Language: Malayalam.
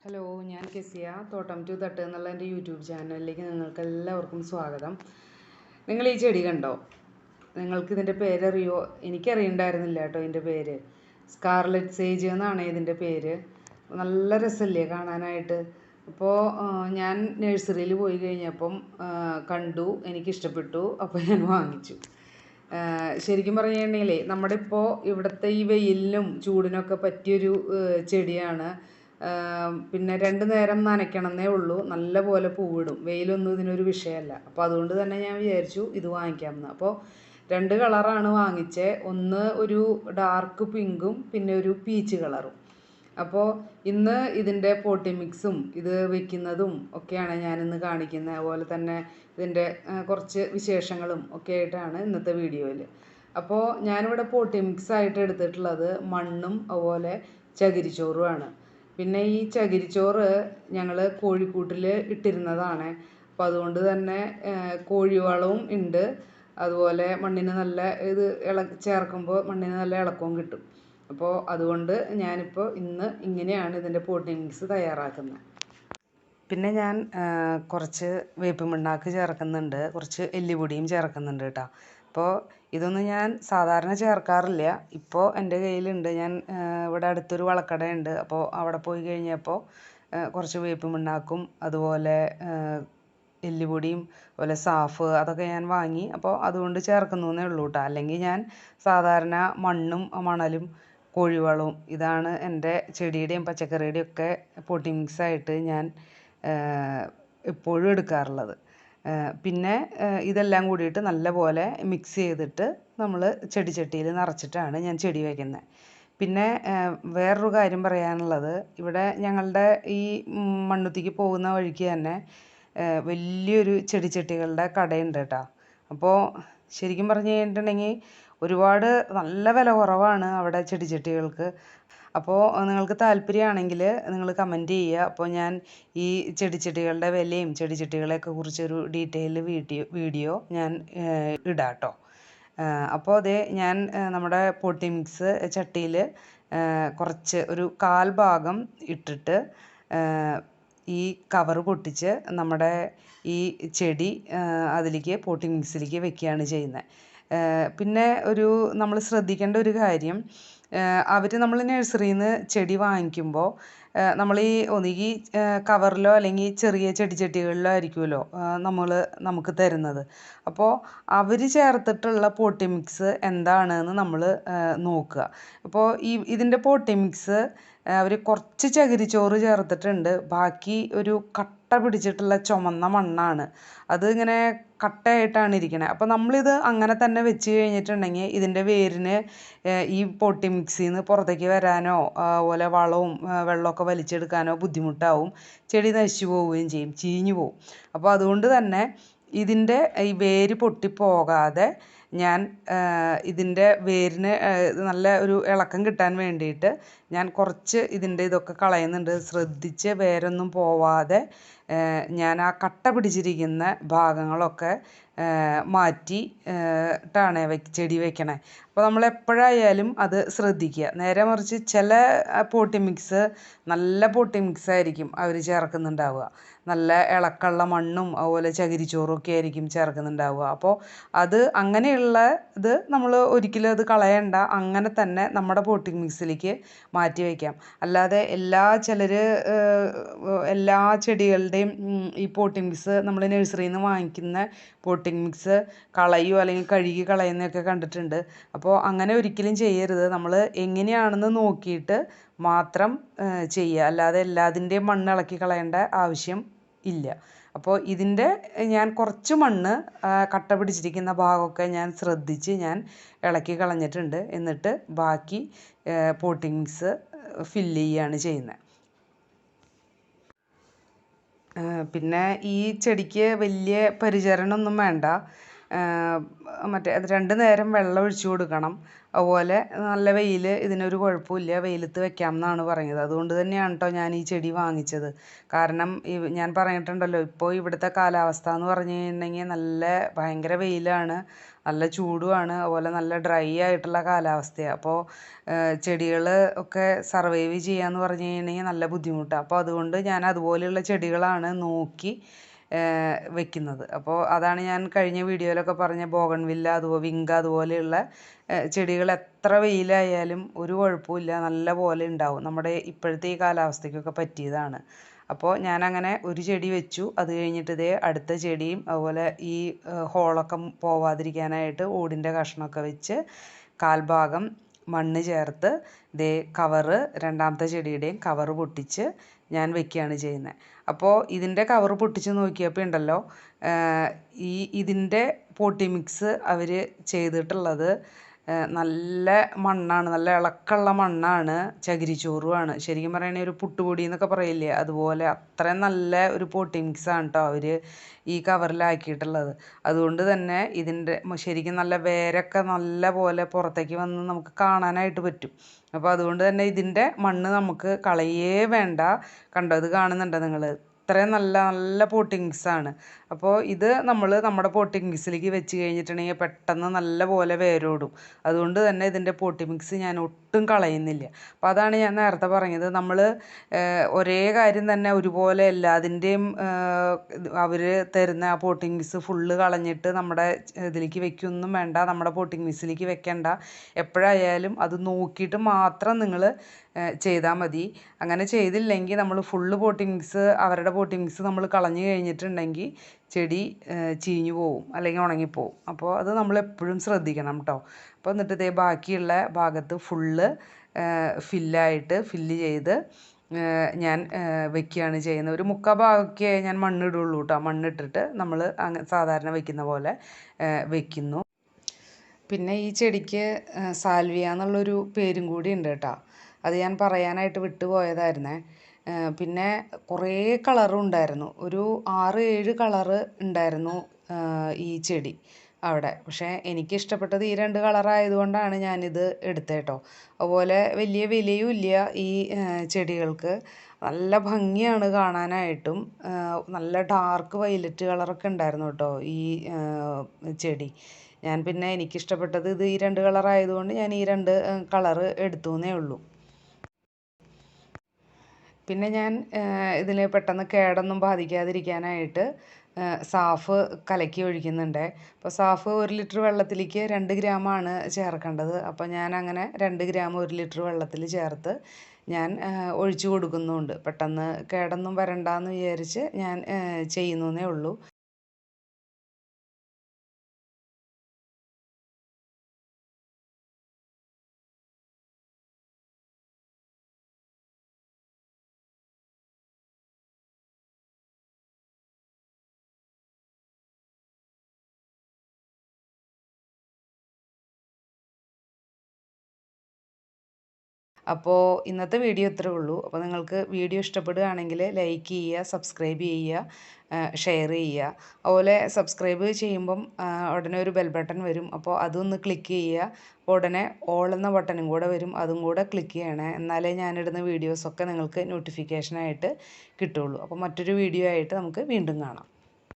ഹലോ, ഞാൻ കെസിയ. തോട്ടം ടു തട്ട് എന്നുള്ള എൻ്റെ യൂട്യൂബ് ചാനലിലേക്ക് നിങ്ങൾക്ക് എല്ലാവർക്കും സ്വാഗതം. നിങ്ങൾ ഈ ചെടി കണ്ടോ? നിങ്ങൾക്ക് ഇതിൻ്റെ പേരറിയോ? എനിക്കറിയണ്ടായിരുന്നില്ല കേട്ടോ ഇതിൻ്റെ പേര്. സ്കാർലെറ്റ് സേജ് എന്നാണ് ഇതിൻ്റെ പേര്. നല്ല രസമല്ലേ കാണാനായിട്ട്? അപ്പോൾ ഞാൻ നഴ്സറിയിൽ പോയി കഴിഞ്ഞപ്പം കണ്ടു, എനിക്കിഷ്ടപ്പെട്ടു. അപ്പോൾ ഞാൻ വാങ്ങിച്ചു. ശരിക്കും പറഞ്ഞിട്ടുണ്ടെങ്കിലേ നമ്മുടെ ഇപ്പോൾ ഇവിടുത്തെ ഈ വെയിലിനും ചൂടിനൊക്കെ പറ്റിയൊരു ചെടിയാണ്. പിന്നെ 2 നേരം നനയ്ക്കണമെന്നേ ഉള്ളൂ. നല്ല പോലെ പൂവിടും. വെയിലൊന്നും ഇതിനൊരു വിഷയമല്ല. അപ്പോൾ അതുകൊണ്ട് തന്നെ ഞാൻ വിചാരിച്ചു ഇത് വാങ്ങിക്കാമെന്ന്. അപ്പോൾ 2 കളറാണ് വാങ്ങിച്ചത്. ഒന്ന് ഒരു ഡാർക്ക് പിങ്കും പിന്നെ ഒരു പീച്ച് കളറും. അപ്പോൾ ഇന്ന് ഇതിൻ്റെ പോട്ടി മിക്സും ഇത് വെക്കുന്നതും ഒക്കെയാണ് ഞാനിന്ന് കാണിക്കുന്നത്. അതുപോലെ തന്നെ ഇതിൻ്റെ കുറച്ച് വിശേഷങ്ങളും ഒക്കെ ആയിട്ടാണ് ഇന്നത്തെ വീഡിയോയിൽ. അപ്പോൾ ഞാനിവിടെ പോട്ടി മിക്സ് ആയിട്ട് എടുത്തിട്ടുള്ളത് മണ്ണും അതുപോലെ ചകിരിച്ചോറുമാണ്. പിന്നെ ഈ ചകിരിച്ചോറ് ഞങ്ങൾ കോഴിക്കൂട്ടിൽ ഇട്ടിരുന്നതാണ്. അപ്പോൾ അതുകൊണ്ട് തന്നെ കോഴിവളവും ഉണ്ട്. അതുപോലെ മണ്ണിന് നല്ല ഇത് ചേർക്കുമ്പോൾ മണ്ണിന് നല്ല ഇളക്കവും കിട്ടും. അപ്പോൾ അതുകൊണ്ട് ഞാനിപ്പോൾ ഇന്ന് ഇങ്ങനെയാണ് ഇതിൻ്റെ പോട്ടി മിക്സ് തയ്യാറാക്കുന്നത്. പിന്നെ ഞാൻ കുറച്ച് വേപ്പിൻ പിണ്ണാക്ക് ചേർക്കുന്നുണ്ട്, കുറച്ച് എല്ലുപൊടിയും ചേർക്കുന്നുണ്ട് കേട്ടോ. അപ്പോൾ ഇതൊന്നും ഞാൻ സാധാരണ ചേർക്കാറില്ല. ഇപ്പോൾ എൻ്റെ കയ്യിലുണ്ട്. ഞാൻ ഇവിടെ അടുത്തൊരു വളക്കടയുണ്ട്. അപ്പോൾ അവിടെ പോയി കഴിഞ്ഞപ്പോൾ കുറച്ച് വേപ്പിൻ പിണ്ണാക്കും അതുപോലെ എല്ലുപൊടിയും അതുപോലെ സാഫ് അതൊക്കെ ഞാൻ വാങ്ങി. അപ്പോൾ അതുകൊണ്ട് ചേർക്കുന്നു എന്നേ ഉള്ളൂ കേട്ടോ. അല്ലെങ്കിൽ ഞാൻ സാധാരണ മണ്ണും മണലും കോഴിവളവും ഇതാണ് എൻ്റെ ചെടിയുടെയും പച്ചക്കറിയുടെയും ഒക്കെ പോട്ടി മിക്സായിട്ട് ഞാൻ എപ്പോഴും എടുക്കാറുള്ളത്. പിന്നെ ഇതെല്ലാം കൂടിയിട്ട് നല്ലപോലെ മിക്സ് ചെയ്തിട്ട് നമ്മൾ ചെടിച്ചട്ടിയിൽ നിറച്ചിട്ടാണ് ഞാൻ ചെടി വയ്ക്കുന്നത്. പിന്നെ വേറൊരു കാര്യം പറയാനുള്ളത്, ഇവിടെ ഞങ്ങളുടെ ഈ മണ്ണുത്തിക്ക് പോകുന്ന വഴിക്ക് തന്നെ വലിയൊരു ചെടിച്ചട്ടികളുടെ കടയുണ്ട് കേട്ടോ. അപ്പോൾ ശരിക്കും പറഞ്ഞു കഴിഞ്ഞിട്ടുണ്ടെങ്കിൽ ഒരുപാട് നല്ല വില കുറവാണ് അവിടെ ചെടിച്ചട്ടികൾക്ക്. അപ്പോൾ നിങ്ങൾക്ക് താല്പര്യമാണെങ്കിൽ നിങ്ങൾ കമൻറ്റ് ചെയ്യുക. അപ്പോൾ ഞാൻ ഈ ചെടിച്ചട്ടികളുടെ വിലയും ചെടിച്ചട്ടികളെയൊക്കെ കുറിച്ചൊരു ഡീറ്റെയിൽ വീഡിയോ ഞാൻ ഇടാം കേട്ടോ. അപ്പോൾ അതേ ഞാൻ നമ്മുടെ പോട്ടി മിക്സ് ചട്ടിയിൽ കുറച്ച് ഒരു 1/4 ഭാഗം ഇട്ടിട്ട് ഈ കവർ പൊട്ടിച്ച് നമ്മുടെ ഈ ചെടി അതിലേക്ക് പോട്ടി മിക്സിലേക്ക് വെക്കുകയാണ് ചെയ്യുന്നത്. പിന്നെ നമ്മൾ ശ്രദ്ധിക്കേണ്ട ഒരു കാര്യം, നമ്മൾ നഴ്സറിയിൽ നിന്ന് ചെടി വാങ്ങിക്കുമ്പോൾ നമ്മൾ ഈ ഒന്നുകിൽ കവറിലോ അല്ലെങ്കിൽ ചെറിയ ചെടിച്ചട്ടികളിലോ ആയിരിക്കുമല്ലോ നമുക്ക് തരുന്നത്. അപ്പോൾ അവർ ചേർത്തിട്ടുള്ള പോട്ടി മിക്സ് എന്താണെന്ന് നമ്മൾ നോക്കുക. അപ്പോൾ ഇതിൻ്റെ പോട്ടി മിക്സ് അവർ കുറച്ച് ചകിരിച്ചോറ് ചേർത്തിട്ടുണ്ട്. ബാക്കി ഒരു കട്ട പിടിച്ചിട്ടുള്ള ചുമന്ന മണ്ണാണ്. അത് ഇങ്ങനെ കട്ടയായിട്ടാണ് ഇരിക്കുന്നത്. അപ്പോൾ നമ്മളിത് അങ്ങനെ തന്നെ വെച്ച് കഴിഞ്ഞിട്ടുണ്ടെങ്കിൽ ഇതിൻ്റെ വേരിന് ഈ പോട്ടി മിക്സിൽ നിന്ന് പുറത്തേക്ക് വരാനോ അതുപോലെ വളവും വെള്ളമൊക്കെ വലിച്ചെടുക്കാനോ ബുദ്ധിമുട്ടാവും. ചെടി നശിച്ചു പോവുകയും ചെയ്യും, ചീഞ്ഞു പോവും. അപ്പോൾ അതുകൊണ്ട് തന്നെ ഇതിൻ്റെ ഈ വേര് പൊട്ടിപ്പോകാതെ ഞാൻ ഇതിൻ്റെ വേരിന് നല്ല ഒരു ഇളക്കം കിട്ടാൻ വേണ്ടിയിട്ട് ഞാൻ കുറച്ച് ഇതിൻ്റെ ഇതൊക്കെ കളയുന്നുണ്ട്. ശ്രദ്ധിച്ച് വേരൊന്നും പോവാതെ ഞാൻ ആ കട്ട പിടിച്ചിരിക്കുന്ന ഭാഗങ്ങളൊക്കെ മാറ്റി ട്ടാണ് ചെടി വെക്കണേ. അപ്പോൾ നമ്മൾ എപ്പോഴായാലും അത് ശ്രദ്ധിക്കുക. നേരെ മറിച്ച് ചില പോട്ടി മിക്സ് നല്ല പോട്ടി മിക്സ് ആയിരിക്കും അവർ ചേർക്കുന്നുണ്ടാവുക. നല്ല ഇളക്കമുള്ള മണ്ണും അതുപോലെ ചകിരിച്ചോറും ഒക്കെ ആയിരിക്കും ചേർക്കുന്നുണ്ടാവുക. അപ്പോൾ അങ്ങനെയുള്ള ഇത് നമ്മൾ ഒരിക്കലും അത് കളയണ്ട. അങ്ങനെ തന്നെ നമ്മുടെ പോട്ടി മിക്സിലേക്ക് മാറ്റി വയ്ക്കാം. അല്ലാതെ എല്ലാ ചെടികളുടെയും ഈ പോട്ടി മിക്സ് നമ്മൾ നഴ്സറിയിൽ നിന്ന് വാങ്ങിക്കുന്ന പോട്ടി മിക്സ് കളയുകയോ അല്ലെങ്കിൽ കഴുകി കളയുന്നതൊക്കെ കണ്ടിട്ടുണ്ട്. അപ്പോൾ അങ്ങനെ ഒരിക്കലും ചെയ്യരുത്. നമ്മൾ എങ്ങനെയാണെന്ന് നോക്കിയിട്ട് മാത്രം ചെയ്യുക. അല്ലാതെ എല്ലാത്തിൻ്റെയും മണ്ണ് ഇളക്കി കളയേണ്ട ആവശ്യം ഇല്ല. അപ്പോൾ ഇതിൻ്റെ ഞാൻ കുറച്ച് മണ്ണ് കട്ട പിടിച്ചിരിക്കുന്ന ഭാഗമൊക്കെ ഞാൻ ശ്രദ്ധിച്ച് ഞാൻ ഇളക്കി കളഞ്ഞിട്ടുണ്ട്. എന്നിട്ട് ബാക്കി പോട്ടി മിക്സ് ഫില്ല് ചെയ്യുകയാണ് ചെയ്യുന്നത്. പിന്നെ ഈ ചെടിക്ക് വലിയ പരിചരണമൊന്നും വേണ്ട. അത് 2 നേരം വെള്ളം ഒഴിച്ചു കൊടുക്കണം. അതുപോലെ നല്ല വെയിൽ, ഇതിനൊരു കുഴപ്പമില്ല, വെയിലത്ത് വെക്കാം എന്നാണ് പറയുന്നത്. അതുകൊണ്ട് തന്നെയാണ് കേട്ടോ ഞാൻ ഈ ചെടി വാങ്ങിച്ചത്. കാരണം ഞാൻ പറഞ്ഞിട്ടുണ്ടല്ലോ, ഇപ്പോൾ ഇവിടുത്തെ കാലാവസ്ഥ എന്ന് പറഞ്ഞു കഴിഞ്ഞിട്ടുണ്ടെങ്കിൽ ഭയങ്കര വെയിലാണ്. നല്ല ചൂടുമാണ്, അതുപോലെ നല്ല ഡ്രൈ ആയിട്ടുള്ള കാലാവസ്ഥയാണ്. അപ്പോൾ ചെടികൾ ഒക്കെ സർവൈവ് ചെയ്യാന്ന് പറഞ്ഞു കഴിഞ്ഞിട്ടുണ്ടെങ്കിൽ നല്ല ബുദ്ധിമുട്ടാണ്. അപ്പോൾ അതുകൊണ്ട് ഞാൻ അതുപോലെയുള്ള ചെടികളാണ് നോക്കി വെക്കുന്നത്. അപ്പോൾ അതാണ് ഞാൻ കഴിഞ്ഞ വീഡിയോയിലൊക്കെ പറഞ്ഞ ബോഗൺവില്ല, അതുപോലെ വിങ്ക, അതുപോലെയുള്ള ചെടികൾ എത്ര വെയിലായാലും ഒരു കുഴപ്പമില്ല, നല്ല പോലെ ഉണ്ടാവും. നമ്മുടെ ഇപ്പോഴത്തെ ഈ കാലാവസ്ഥയ്ക്കൊക്കെ പറ്റിയതാണ്. അപ്പോൾ ഞാനങ്ങനെ ഒരു ചെടി വെച്ചു. അത് കഴിഞ്ഞിട്ട് ഇതേ അടുത്ത ചെടിയും അതുപോലെ ഈ ഹോളൊക്കെ പോവാതിരിക്കാനായിട്ട് ഓടിൻ്റെ കഷ്ണമൊക്കെ വെച്ച് കാൽഭാഗം മണ്ണ് ചേർത്ത് ദേ കവറ്, രണ്ടാമത്തെ ചെടിയുടെയും കവറ് പൊട്ടിച്ച് ഞാൻ വെക്കുകയാണ് ചെയ്യുന്നത്. അപ്പോൾ ഇതിൻ്റെ കവറ് പൊട്ടിച്ച് നോക്കിയപ്പോൾ ഉണ്ടല്ലോ, ഇതിൻ്റെ പോട്ടി മിക്സ് അവർ ചെയ്തിട്ടുള്ളത് നല്ല മണ്ണാണ്, നല്ല ഇളക്കമുള്ള മണ്ണാണ്, ചകിരിച്ചോറുമാണ്. ശരിക്കും പറയുകയാണെങ്കിൽ ഒരു പുട്ടുപൊടി എന്നൊക്കെ പറയില്ലേ, അതുപോലെ അത്രയും നല്ല ഒരു പോട്ടി മിക്സാണ് കേട്ടോ അവർ ഈ കവറിലാക്കിയിട്ടുള്ളത്. അതുകൊണ്ട് തന്നെ ഇതിൻ്റെ ശരിക്കും നല്ല വേരൊക്കെ നല്ല പോലെ പുറത്തേക്ക് വന്ന് നമുക്ക് കാണാനായിട്ട് പറ്റും. അപ്പോൾ അതുകൊണ്ട് തന്നെ ഇതിൻ്റെ മണ്ണ് നമുക്ക് കളയേ വേണ്ട. കണ്ടോ, ഇത് കാണുന്നുണ്ടോ നിങ്ങൾ? ഇത്രയും നല്ല നല്ല പോട്ടിംഗ് മിക്സാണ്. അപ്പോൾ ഇത് നമ്മൾ നമ്മുടെ പോട്ടിംഗ് മിക്സിലേക്ക് വെച്ച് കഴിഞ്ഞിട്ടുണ്ടെങ്കിൽ പെട്ടെന്ന് നല്ല പോലെ വേരോടും. അതുകൊണ്ട് തന്നെ ഇതിൻ്റെ പോട്ടിംഗ് മിക്സ് ഞാൻ ഒട്ടും കളയുന്നില്ല. അപ്പോൾ അതാണ് ഞാൻ നേരത്തെ പറഞ്ഞത്, നമ്മൾ ഒരേ കാര്യം തന്നെ ഒരുപോലെ എല്ലാതിൻ്റെയും അവർ തരുന്ന ആ പോട്ടിംഗ് മിക്സ് ഫുള്ള് കളഞ്ഞിട്ട് നമ്മുടെ ഇതിലേക്ക് വെക്കൊന്നും വേണ്ട, നമ്മുടെ പോട്ടിംഗ് മിക്സിലേക്ക് വെക്കണ്ട. എപ്പോഴായാലും അത് നോക്കിയിട്ട് മാത്രം നിങ്ങൾ ചെയ്താൽ മതി. അങ്ങനെ ചെയ്തില്ലെങ്കിൽ നമ്മൾ ഫുള്ള് പോട്ടിംഗ് മിക്സ്, അവരുടെ പോട്ടിംഗ് മിക്സ് നമ്മൾ കളഞ്ഞു കഴിഞ്ഞിട്ടുണ്ടെങ്കിൽ ചെടി ചീഞ്ഞു പോവും, അല്ലെങ്കിൽ ഉണങ്ങിപ്പോവും. അപ്പോൾ അത് നമ്മൾ എപ്പോഴും ശ്രദ്ധിക്കണം കേട്ടോ. അപ്പോൾ എന്നിട്ട് ഇതേ ബാക്കിയുള്ള ഭാഗത്ത് ഫുള്ള് ഫില്ല് ചെയ്ത് ഞാൻ വെക്കുകയാണ് ചെയ്യുന്നത്. ഒരു മുക്കാൽ ഭാഗമൊക്കെ ഞാൻ മണ്ണിടുള്ളൂ കേട്ടോ. മണ്ണിട്ടിട്ട് നമ്മൾ സാധാരണ വെക്കുന്ന പോലെ വെക്കുന്നു. പിന്നെ ഈ ചെടിക്ക് സാൽവിയ എന്നുള്ളൊരു പേരും കൂടി ഉണ്ട് കേട്ടോ. അത് ഞാൻ പറയാനായിട്ട് വിട്ടുപോയതായിരുന്നേ. പിന്നെ കുറേ കളറും ഉണ്ടായിരുന്നു, ഒരു 6-7 കളറ് ഉണ്ടായിരുന്നു ഈ ചെടി അവിടെ. പക്ഷേ എനിക്കിഷ്ടപ്പെട്ടത് ഈ 2 കളറായതുകൊണ്ടാണ് ഞാനിത് എടുത്തത് കേട്ടോ. അതുപോലെ വലിയ വിലയും ഇല്ല ഈ ചെടികൾക്ക്. നല്ല ഭംഗിയാണ് കാണാനായിട്ടും. നല്ല ഡാർക്ക് വയലറ്റ് കളറൊക്കെ ഉണ്ടായിരുന്നു കേട്ടോ ഈ ചെടി. ഞാൻ പിന്നെ എനിക്കിഷ്ടപ്പെട്ടത് ഇത് ഈ 2 കളറായതുകൊണ്ട് ഞാൻ ഈ 2 കളറ് എടുത്തു എന്നേ ഉള്ളൂ. പിന്നെ ഞാൻ ഇതിൽ പെട്ടെന്ന് കേടൊന്നും ബാധിക്കാതിരിക്കാനായിട്ട് സാഫ് കലക്കി ഒഴിക്കുന്നുണ്ട്. അപ്പോൾ സാഫ് 1 ലിറ്റർ വെള്ളത്തിലേക്ക് 2 ഗ്രാമാണ് ചേർക്കേണ്ടത്. അപ്പോൾ ഞാൻ അങ്ങനെ 2 ഗ്രാം 1 ലിറ്റർ വെള്ളത്തിൽ ചേർത്ത് ഞാൻ ഒഴിച്ചു കൊടുക്കുന്നുണ്ട്. പെട്ടെന്ന് കേടൊന്നും വരണ്ടെന്ന് വിചാരിച്ച് ഞാൻ ചെയ്യുന്നേ ഉള്ളൂ. അപ്പോൾ ഇന്നത്തെ വീഡിയോ ഇത്രേ ഉള്ളൂ. അപ്പോൾ നിങ്ങൾക്ക് വീഡിയോ ഇഷ്ടപ്പെടുകയാണെങ്കിൽ ലൈക്ക് ചെയ്യുക, സബ്സ്ക്രൈബ് ചെയ്യുക, ഷെയർ ചെയ്യുക. അതുപോലെ സബ്സ്ക്രൈബ് ചെയ്യുമ്പം ഉടനെ ഒരു ബെൽ ബട്ടൺ വരും. അപ്പോൾ അതൊന്ന് ക്ലിക്ക് ചെയ്യുക. അപ്പോൾ ഉടനെ ഓൾ എന്ന ബട്ടണും കൂടെ വരും, അതും കൂടെ ക്ലിക്ക് ചെയ്യണേ. എന്നാലേ ഞാനിടുന്ന വീഡിയോസൊക്കെ നിങ്ങൾക്ക് നോട്ടിഫിക്കേഷനായിട്ട് കിട്ടുള്ളൂ. അപ്പോൾ മറ്റൊരു വീഡിയോ ആയിട്ട് നമുക്ക് വീണ്ടും കാണാം.